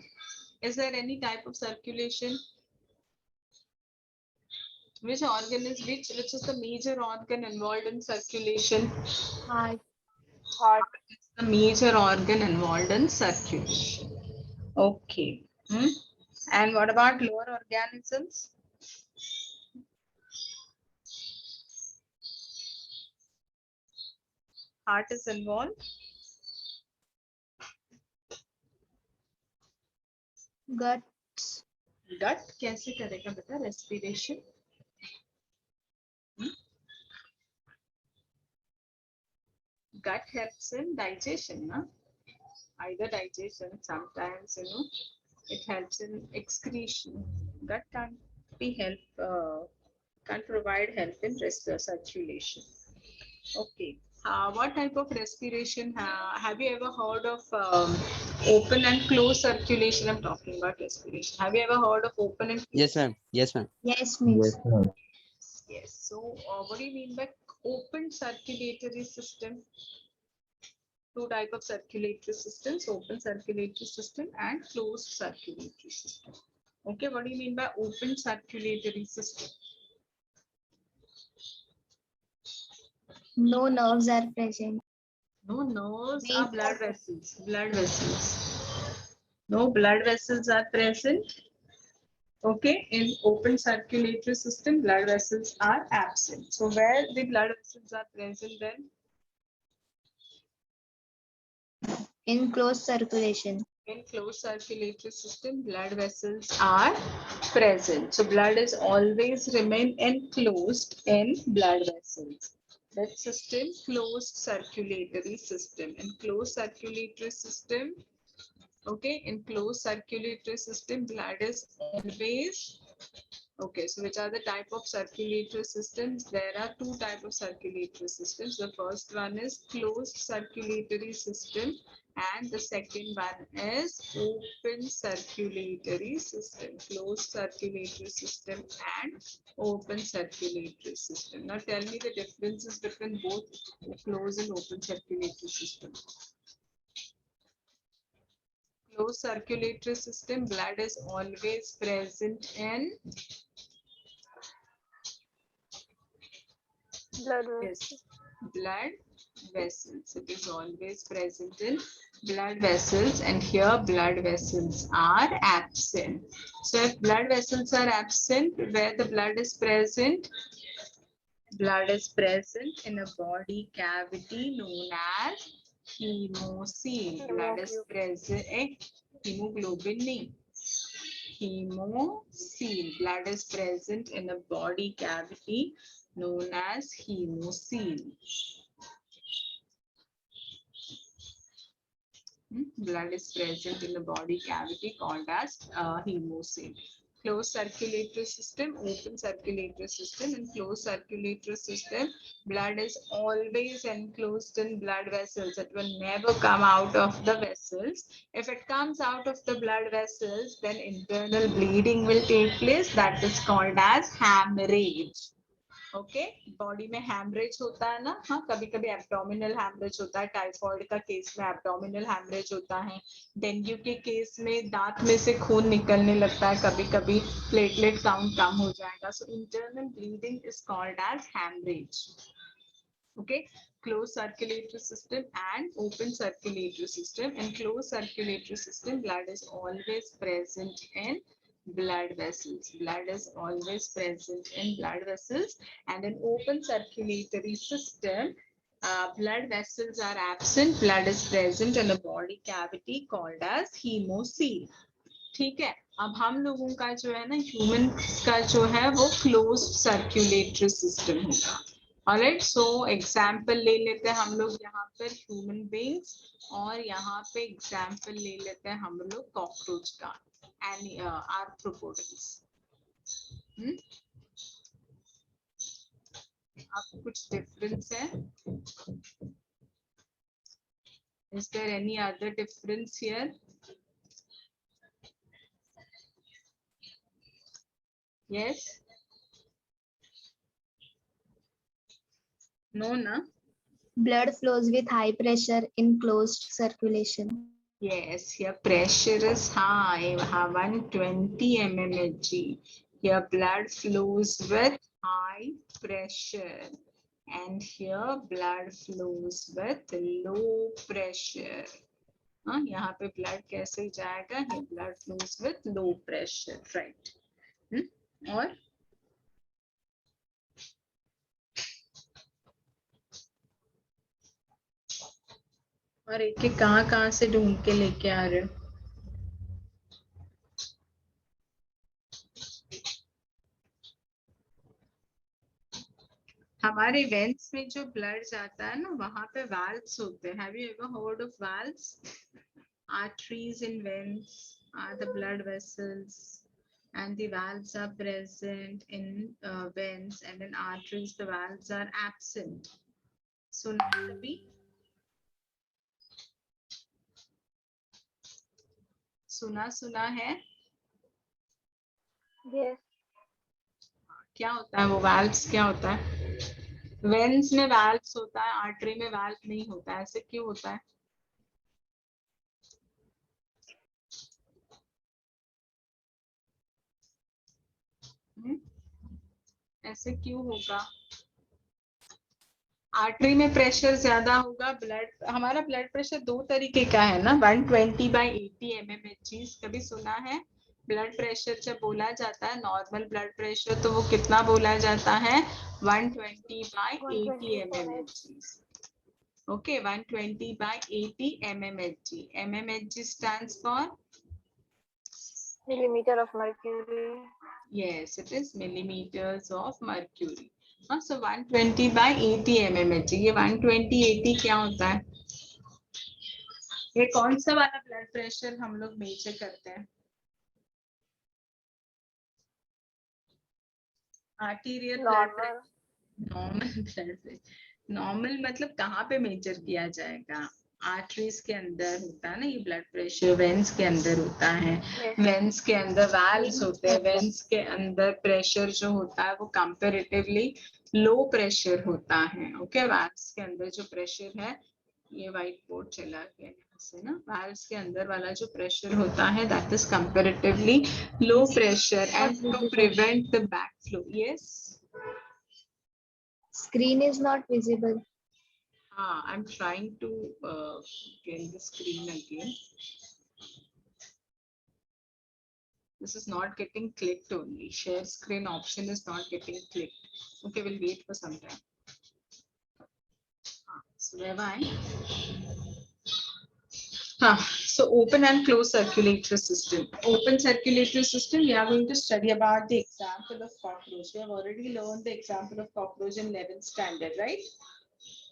Is there any type of circulation? Which organ is which is the major organ involved in circulation? Heart. It's the major organ involved in circulation. Okay. And what about lower organisms? Heart is involved. Guts. Gut कैसे करेगा बेटा respiration? Gut helps in digestion, na? Either digestion, sometimes it helps in excretion. Gut can't can't provide help in circulation. Okay. What type of respiration? Have you ever heard of open and closed circulation? I'm talking about respiration. Have you ever heard of open and closed? Yes, ma'am. Yes, ma'am. Yes, miss. Yes, ma'am. Yes. So, what do you mean by open circulatory system? 2 types of circulatory systems: open circulatory system and closed circulatory system. Okay. What do you mean by open circulatory system? No nerves are present. No nerves Veins are blood are- vessels. Blood vessels. No blood vessels are present. Okay, in open circulatory system, blood vessels are absent. So where the blood vessels are present then? In closed circulation. In closed circulatory system, blood vessels are present. So blood is always remain enclosed in blood vessels. That system, closed circulatory system. In closed circulatory system, okay, in closed circulatory system, blood is always, okay, so which are the type of circulatory systems? There are two types of circulatory systems. The first one is closed circulatory system and the second one is open circulatory system. Closed circulatory system and open circulatory system. Now tell me the differences between both closed and open circulatory system. Closed circulatory system, blood is always present in blood vessels. It is always present in blood vessels, and here blood vessels are absent. So if blood vessels are absent, where the blood is present? Blood is present in a body cavity known as hemocoel. Blood is present, hemoglobin nahi. Hemocoel. Blood is present in a body cavity known as hemocoel. Blood is present in the body cavity called as hemocoel. Closed circulatory system, open circulatory system. In closed circulatory system, blood is always enclosed in blood vessels. It will never come out of the vessels. If it comes out of the blood vessels, then internal bleeding will take place. That is called as hemorrhage. Okay body में haemorrhage होता है ना, हाँ कभी कभी abdominal haemorrhage होता है, typhoid का केस में एब्डोमिनल हैमरेज होता है, डेंगू के केस में दांत में से खून निकलने लगता है, कभी कभी प्लेटलेट काउंट कम हो जाएगा. So internal bleeding is called as haemorrhage. Okay, closed circulatory system and open circulatory system. In closed circulatory system, blood is always present in blood vessels. Blood is always present in blood vessels, and in open circulatory system, blood vessels are absent. Blood is present in a body cavity called as hemocoel. ठीक है, अब हम लोगों का जो है ना, human का जो है वो क्लोज्ड सर्कुलेटरी सिस्टम होगा. ऑलराइट, सो एग्जाम्पल ले लेते हैं हम लोग यहाँ पर ह्यूमन बींग्स, और यहाँ पे एग्जाम्पल ले लेते हैं हम लोग कॉकरोच का, आर्थ्रोपोड्स. अब कुछ डिफरेंस है? Is there any other difference here? Yes. No, na? Blood flows with high pressure in closed circulation. Yes, here pressure is high, 120 mmHg. Here blood flows with high pressure, and here blood flows with low pressure. हाँ, यहाँ पे blood कैसे जाएगा? Here blood flows with low pressure, right? और एक कहाँ से ढूंढ के लेके आ रहे हो? हमारे वेन्स में जो ब्लड जाता है ना, वहां पे वाल्व्स होते हैं. Have you ever heard of valves? Arteries in veins are the blood vessels, and the valves are present in veins, and in arteries the valves are absent. सुना कभी? सुना है? Yes. क्या होता है वो valves? क्या होता है? वेन्स में valves होता है, आर्टरी में valve नहीं होता है. ऐसे क्यों होता है? ऐसे क्यों होगा? आर्टरी में प्रेशर ज्यादा होगा. ब्लड, हमारा ब्लड प्रेशर दो तरीके का है ना, 120/80 mmHg. कभी सुना है? ब्लड प्रेशर जब बोला जाता है नॉर्मल ब्लड प्रेशर, तो वो कितना बोला जाता है? 120/80 mmHg. Okay, 120 by 80 mmHg. mmHg stands for, millimeter of mercury. yes, it is millimeters of mercury. So 120 by 80 mmHg. ये 120 80 क्या होता है? ये कौन सा वाला ब्लड प्रेशर हम लोग मेजर करते हैं? Arterial blood pressure, Normal. Normal blood pressure. Normal मतलब कहाँ पे मेजर किया जाएगा? आर्टरीज के अंदर होता है ना ये ब्लड प्रेशर, वेन्स के अंदर होता है, Yes. वेन्स के अंदर वाल्व्स होते हैं, वेन्स के अंदर प्रेशर जो होता है वो कंपैरेटिवली लो प्रेशर होता है। ओके, वाल्व्स के अंदर जो प्रेशर है, ये व्हाइट बोर्ड चला गया यहाँ से ना, वाल्व्स के अंदर वाला जो प्रेशर होता है that is comparatively low pressure and to prevent the backflow. Yes, Screen is not visible. I'm trying to get the screen again. This is not getting clicked only. Share screen option is not getting clicked. Okay, we'll wait for some time. So where am I? So open and close circulatory system. Open circulatory system, we are going to study about the example of cockroach. We have already learned the example of cockroach in 11th standard, right?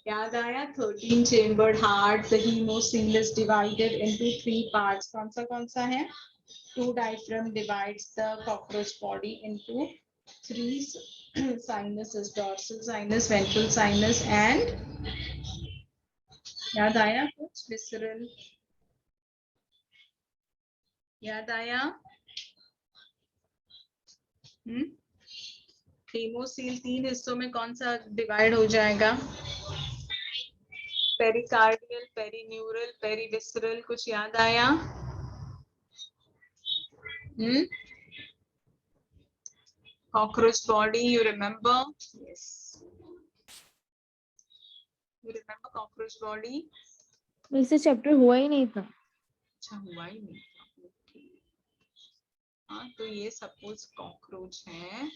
याद आया? 13 chambered heart, the hemocoel is divided into 3 parts. कौन सा है? 2 diaphragm divides the cockroach body into 3 sinuses, dorsal sinus, ventral sinus and याद आया कुछ? Visceral, याद आया? हेमोसील 3 हिस्सों में कौन सा डिवाइड हो जाएगा? पेरिकार्डियल, पेरीन्यूरल, पेरीविसरल, कुछ याद आया? Cockroach body, you remember? Yes. You remember cockroach body? वैसे चैप्टर हुआ ही नहीं था। अच्छा, हुआ ही नहीं था। Okay. हाँ, तो ये सपोज कॉकरोच है,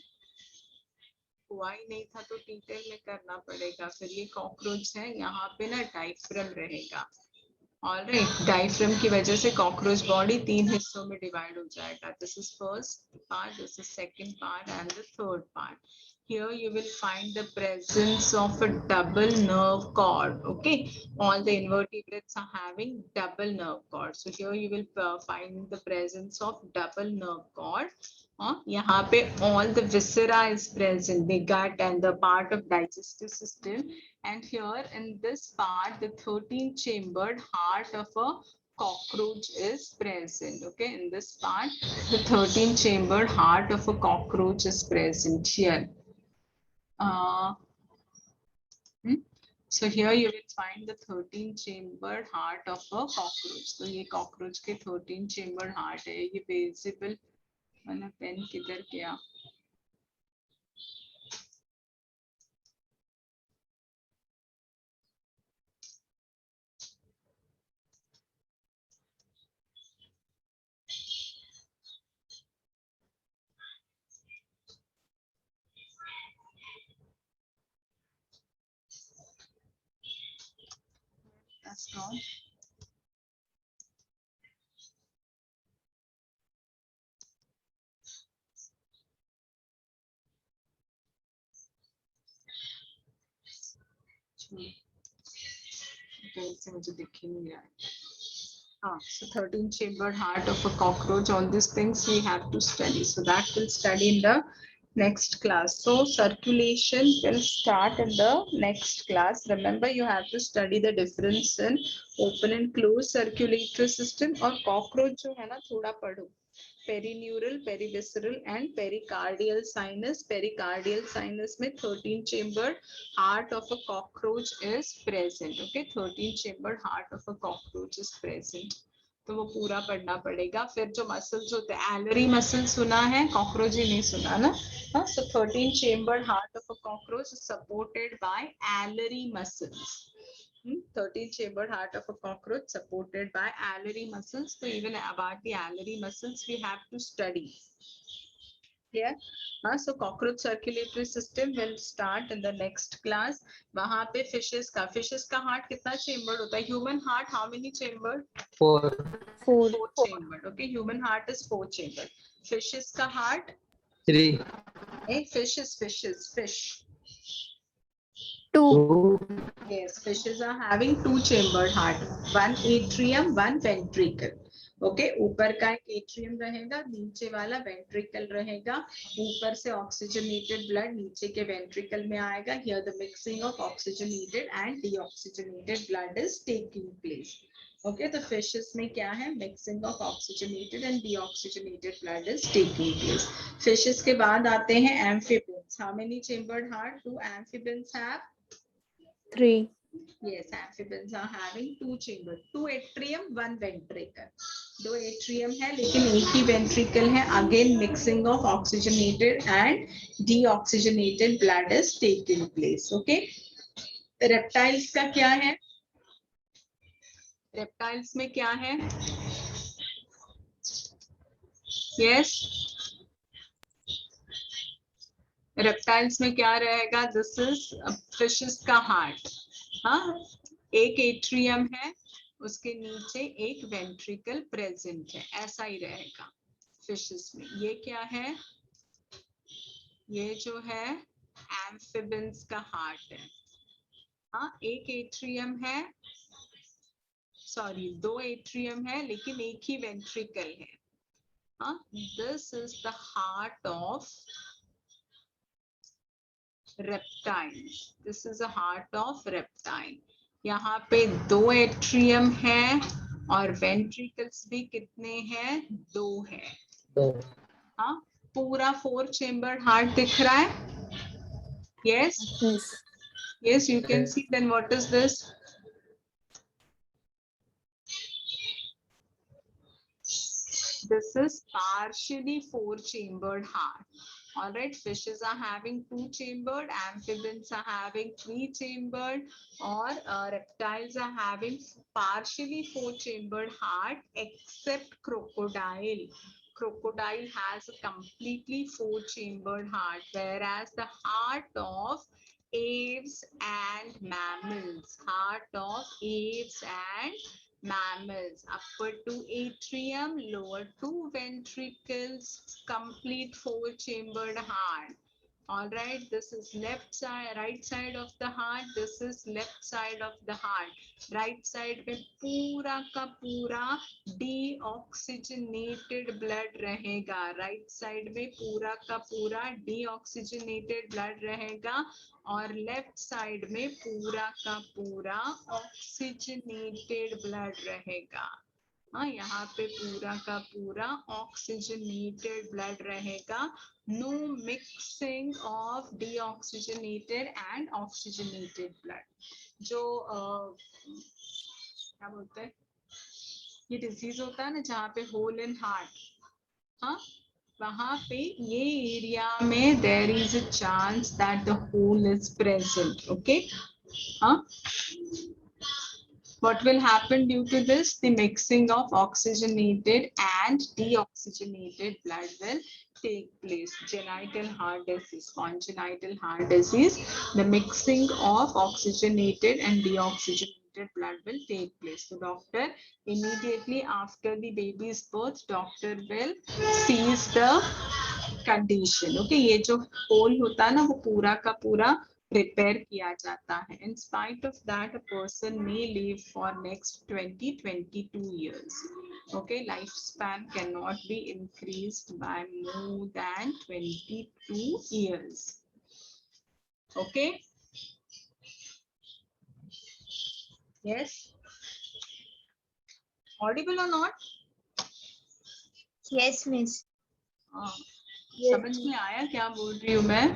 हुआ ही नहीं था तो डिटेल में करना पड़ेगा। फिर ये कॉकरोच है, यहाँ पे ना डायफ्राम रहेगा। ऑलराइट, डायफ्राम की वजह से कॉकरोच बॉडी 3 हिस्सों में डिवाइड हो जाएगा। This is first part, this is second part and the third part. Here you will find the presence of a double nerve cord. Okay, all the invertebrates are having double nerve cord. So here you will find the presence of double nerve cord. यहाँ पे all the viscera is present, the gut and the part of digestive system. And here in this part, the 13 chambered heart of a cockroach is present. Okay, in this part, the 13 chambered heart of a cockroach is present here. So here you will find the 13 chambered heart of a cockroach. तो ये cockroach के 13 chambered heart है। ये visible, मैंने pen किधर गया? That's gone. से मुझे दिख ही नहीं रहा है। So 13 chambered heart of a cockroach, all these things we have to study. So that we'll study in the next class. So circulation will start in the next class. Remember, you have to study the difference in open and closed circulatory system. और cockroach जो है ना, थोड़ा पढ़ो. Perineural, perivisceral and pericardial sinus. Pericardial sinus में 13 chambered heart of a cockroach is present. Okay, 13 chambered heart of a cockroach is present. तो वो पूरा पढ़ना पड़ेगा। फिर जो मसल्स होते हैं, एलरी मसल सुना है, कॉकरोच ही नहीं सुना ना? So 13 chambered heart of a cockroach is supported by alary muscles. 13 chambered heart of a cockroach supported by alary muscles. So even about the alary muscles we have to study. Yeah. So cockroach circulatory system will start in the next class. वहाँ पे fishes का heart कितना chambered होता है? Human heart how many chambered? 4. 4. 4 chambered. Okay, human heart is 4 chambered. Fishes का heart? 3. Fish. 2. Yes, fishes are having 2 chambered heart. One atrium, one ventricle. Okay ऊपर का एक एट्रियम रहेगा, नीचे वाला वेंट्रिकल रहेगा. ऊपर से ऑक्सीजनेटेड ब्लड नीचे के वेंट्रिकल में आएगा. Here the mixing of oxygenated and deoxygenated blood is taking place. Okay तो फिशेस में क्या है? Mixing of oxygenated and deoxygenated blood is taking place. Fishes के बाद आते हैं amphibians. How many chambered heart do amphibians have? 3. Yes, amphibians are having 2 chambers, 2 atrium, 1 ventricle. 2 atrium है लेकिन एक ही ventricle है. Again mixing of oxygenated and deoxygenated blood is taking place. Okay. Reptiles का क्या है? Reptiles में क्या है? Yes. Reptiles में क्या रहेगा? This is fishes का heart. हाँ, एक एट्रियम है, उसके नीचे एक वेंट्रिकल प्रेजेंट है. ऐसा ही रहेगा फिशेस में. ये क्या है? ये जो है एम्फिबियंस का हार्ट है. हाँ, एक एट्रियम है, सॉरी 2 एट्रियम है लेकिन एक ही वेंट्रिकल है. हाँ, this is the heart of reptile. This is a heart of reptile. यहाँ पे 2 एट्रियम है और वेंट्रिकल्स भी कितने हैं? 2 है. हाँ, पूरा 4 चेम्बर्ड हार्ट दिख रहा है? Yes. Yes, you can see. Then what is this? This is partially 4 chambered heart. All right, fishes are having 2 chambered, amphibians are having 3 chambered, or reptiles are having partially 4 chambered heart, except crocodile. Crocodile has a completely 4 chambered heart, whereas the heart of aves and mammals, mammals, upper 2 atrium, lower 2 ventricles, complete 4 chambered heart. All right, this is left side, right side of the heart. This is left side of the heart. Right side में पूरा का पूरा deoxygenated blood रहेगा. Right side में पूरा का पूरा deoxygenated blood रहेगा और लेफ्ट साइड में पूरा का पूरा ऑक्सीजनेटेड ब्लड रहेगा. हाँ, यहाँ पे पूरा का पूरा ऑक्सीजनेटेड ब्लड रहेगा. No mixing of deoxygenated and oxygenated blood. जो क्या बोलते हैं, ये डिजीज होता है ना जहाँ पे होल इन हार्ट. हाँ, वहां पे ये एरिया में there is a chance that the hole is present. Okay. What will happen due to this? The mixing of oxygenated and deoxygenated blood will take place. Congenital heart disease, the mixing of oxygenated and deoxygenated blood will take place. So doctor immediately after the baby's birth, doctor will seize the condition. Okay, ये जो hole होता है ना वो पूरा का पूरा prepare किया जाता है. In spite of that, a person may live for next 20-22 years. Okay, lifespan cannot be increased by more than 22 years. Okay. Yes. Audible or not? Yes, miss. समझ में आया क्या बोल रही हूँ मैं?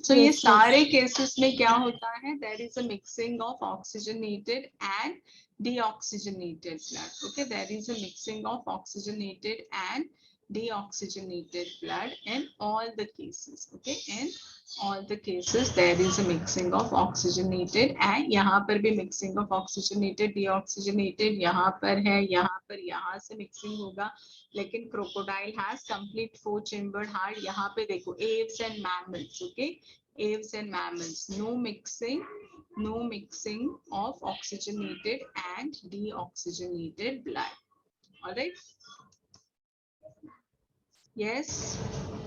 So ये सारे cases में क्या होता है? There is a mixing of oxygenated and deoxygenated blood. Okay, there is a mixing of oxygenated and deoxygenated blood in all the cases. Okay, in all the cases there is a mixing of oxygenated and यहाँ पर भी mixing of oxygenated deoxygenated यहाँ पर है, यहाँ पर यहाँ से mixing होगा, लेकिन crocodile has complete 4-chambered heart. यहाँ पे देखो aves and mammals. Okay, aves and mammals, no mixing of oxygenated and deoxygenated blood. All right. Yes.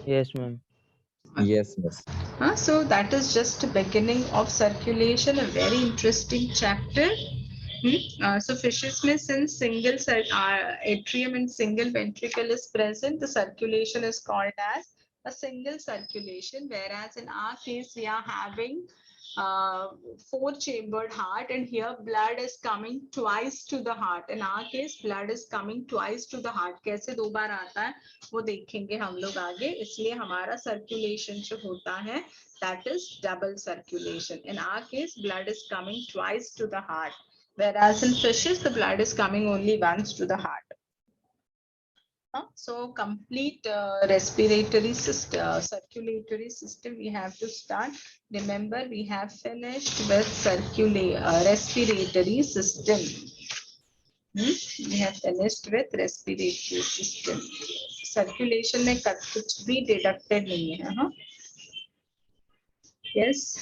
Yes, ma'am. Yes, miss. So that is just the beginning of circulation, a very interesting chapter. So fishes में since single atrium and single ventricle is present, the circulation is called as a single circulation, whereas in our case we are having 4-chambered heart, and here blood is coming twice to the heart. In our case blood is coming twice to the heart. कैसे 2 बार आता है वो देखेंगे हम लोग आगे, इसलिए हमारा circulation जो होता है that is double circulation. In our case blood is coming twice to the heart, whereas in fishes the blood is coming only once to the heart. So complete respiratory system, circulatory system we have to start. Remember we have finished with respiratory system. We have finished with respiratory system. Circulation में कुछ भी deducted नहीं है, हाँ? Yes.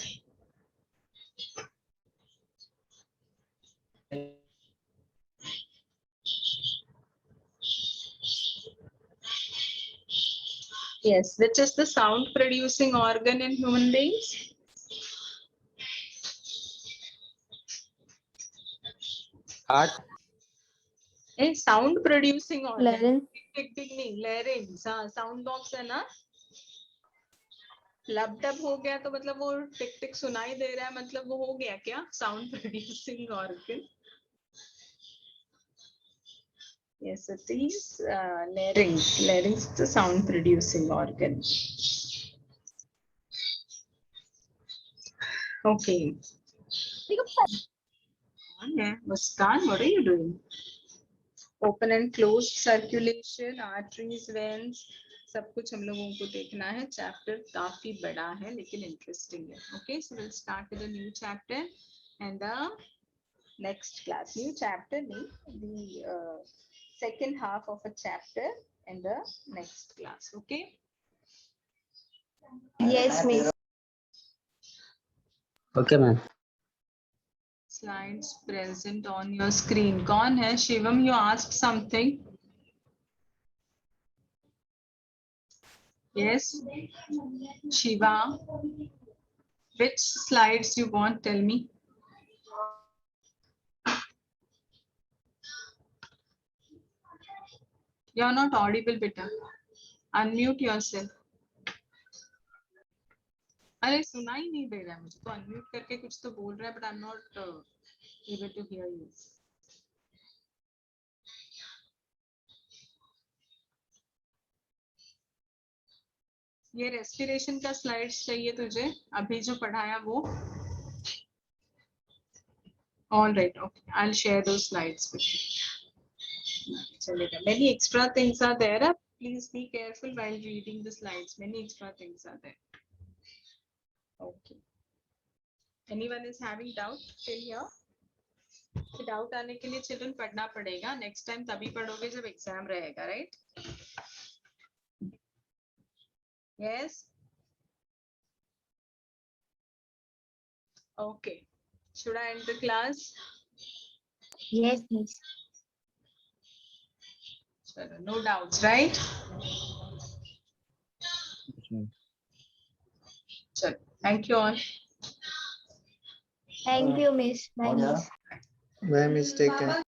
Yes, which is the sound producing organ in human beings? Heart. A sound producing organ. Larynx. टिक टिक नहीं, larynx. हाँ, sound box है ना? लब डब हो गया तो मतलब वो टिक टिक सुनाई दे रहा है, मतलब वो हो गया क्या sound producing organ? Yes, it is larynx. Larynx is the sound producing organ. Okay. Muskan, what are you doing? Open and closed circulation, arteries, veins, सब कुछ हम लोगों को देखना है. Chapter काफी बड़ा है लेकिन interesting है. Okay, so we'll start with a new chapter and the next class. New chapter, the second half of a chapter in the next class. Okay. Yes, miss. Okay, ma'am. Slides present on your screen. कौन है? Shivam, you asked something. Yes. Shiva. Which slides you want? Tell me. You're not audible, beta. Unmute yourself. अरे सुना ही नहीं दे रहा है मुझे, तो unmute करके कुछ तो बोल रहा है, but I am not able to hear you. ये रेस्पिरेशन का स्लाइड्स चाहिए तुझे, अभी जो पढ़ाया वो? All right, okay, I'll share those slides with you. चलेगा. Many extra things are there. Please be careful while reading the slides. Many extra things are there. Okay. Anyone is having doubt till here? Doubt आने के लिए children पढ़ना पड़ेगा. Next time तभी पढ़ोगे जब exam रहेगा, right? Yes. Okay. Should I and the class? Yes, miss. चलो, नो डाउट्स, राइट? चलो, thank you all. Thank you, miss. Bye, miss. Bye, miss. Take care.